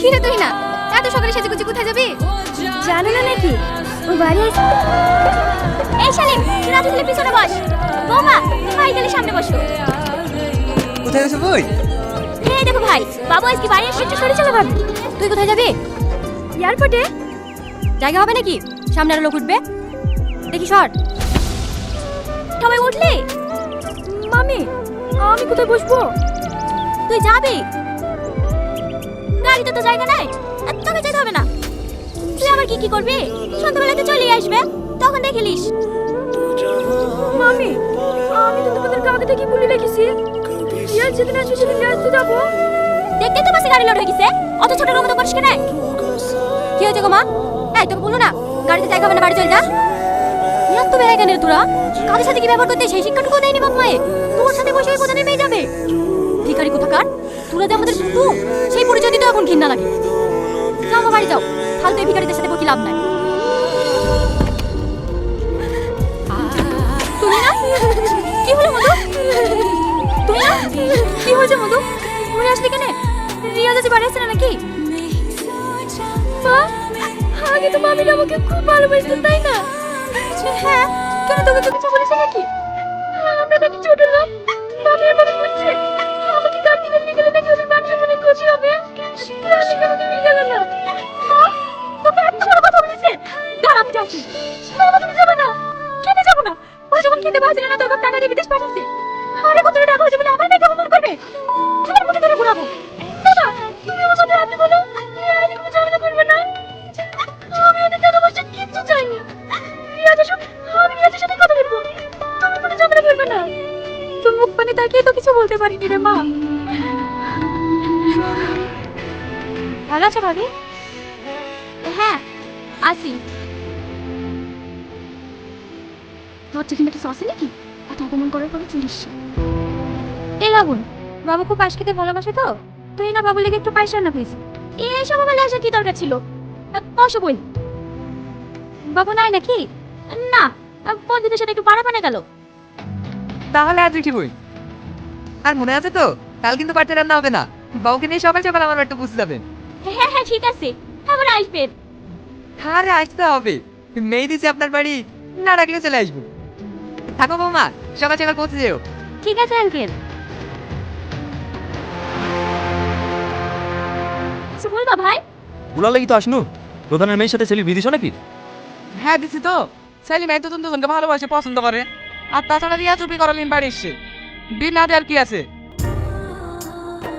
কি রে তুই না এত সকালে সেজেগুজি কোথায় যাবি? জানো না নাকি ও বাড়ি আছে। এই শালিন রাজু দিলে পিছনে বস। বৌমা ভাই গেলে সামনে বসো। কোথায় গেছো বই? এই দেখো ভাই, বাবু আজকে বাড়ি এসে একটু সরে চলে ভাবি। তুই কোথায় যাবি? এয়ারপোর্টে। জায়গা হবে নাকি? সামনে আরো লোক উঠবে, দেখি সর। সবাই উঠলে? মামি আমি কোথায় বসবো? তুই যাবি? গাড়িতে তো জায়গা নাই, আর তোকে যেতে হবে না। তুই আবার কি কি করবি? সন্ধ্যাবেলা তো চলেই আসবে, তখন দেখিলিস। মামি আমি তো তোমাদেরকে আগে থেকে বলে রেখেছি ইয়ার যেদিন আসবে সেদিন আসতে যাবো। দেখতে তো বাসে গাড়ি লোড হয়ে গেছে, অত ছোট রুম তো করিস কেন? কি হয়েছে গো মা? এই তোকে বলো না গাড়িতে জায়গা হবে না, বাড়ি চল যা। ইয়ার তো বেড়ে গেলে তোরা কাদের সাথে কি ব্যবহার করতে সেই শিক্ষাটুকু দেয়নি বাপ মায়ে। তোর সাথে বসে ওই কোথা নেমে যাবে ভিখারি কোথাকার। তোরা যে আমাদের শুধু সেই পরিচয় দিতে এখন ঘৃণা লাগে। যাও মা বাড়ি যাও, ফালতু এই ভিখারিদের সাথে বকি লাভ নাই। তুমি না কি হলো মধু? তুমি না কি হয়েছে মধু? তুমি আসলি কেন? রিয়াজ আজ বাড়ি আসছে না নাকি? মা আগে তো মামিরা আমাকে খুব ভালোবাসতেন তাই না? হ্যাঁ, কেন তোকে তো কিছু বলেছে নাকি? আমরা নাকি ছোট লোক, মামি এভাবে বলছে আমাকে গাড়ি নিয়ে গেলে নাকি ওদের মানুষের মনে খুশি হবে। রানী আমাকে নিয়ে গেল না। তোকে এত বড় কথা বলেছে? দাঁড়া আমি যাচ্ছি। বাবা তুমি যাবে না। কেন যাবো না? ও যখন খেতে পারছিল না তখন টাকা দিয়ে বিদেশ পাঠাচ্ছে। আরে কত টাকা হয়েছে বলে আমার মেয়েকে অপমান করবে? তোমার মনে ধরে ঘুরাবো। দাদা তুমি আমার সাথে আপনি বলো আমি কোনো ঝামেলা করবে না। আমি ওদের টাকা পয়সা কিচ্ছু চাইনি। আমি রিয়াজের সাথে কথা বলবো, তুমি কোনো ঝামেলা করবে না। তো মুখ পানে তাকিয়ে তো কিছু বলতে পারিনি রে মা। ভালো আছো ভাবি? হ্যাঁ আসি। তোর চিকেন একটা সস নাকি? এত অপমান করার পরে চলিস। এই লাগুন, বাবু খুব পাশ খেতে ভালোবাসে তো, তুই না বাবু লেগে একটু পায়েস রান্না করেছি। এই সব বেলা আসার কি দরকার ছিল? বসো বই। বাবু নাই নাকি? না, বন্ধুদের সাথে একটু পাড়া পানে গেল। তাহলে আজ উঠি বই। আর মনে আছে তো কাল কিন্তু পার্টি রান্না হবে না, বাবুকে নিয়ে সকাল সকাল আমার একটু বুঝতে যাবেন। হ্যাঁ হ্যাঁ ঠিক আছে, আবার আসবেন। আরে আসতে হবে, মেয়ে দিছি আপনার বাড়ি, না রাখলে চলে আসবো। থাকো বৌমা, সকাল সকাল পৌঁছে যেও। ঠিক আছে আঙ্কেল। কিছু বলবা ভাই? বুলার লাগি তো আসনু। প্রধানের মেয়ের সাথে ছেলে বিয়ে দিছো নাকি? হ্যাঁ দিছি তো। সেলিম এই তো দুজনকে ভালোবাসে পছন্দ করে। আর তাছাড়া রিয়া চুপি করালিন বাড়ি এসছে। বিয়ে না দেওয়ার কি আছে?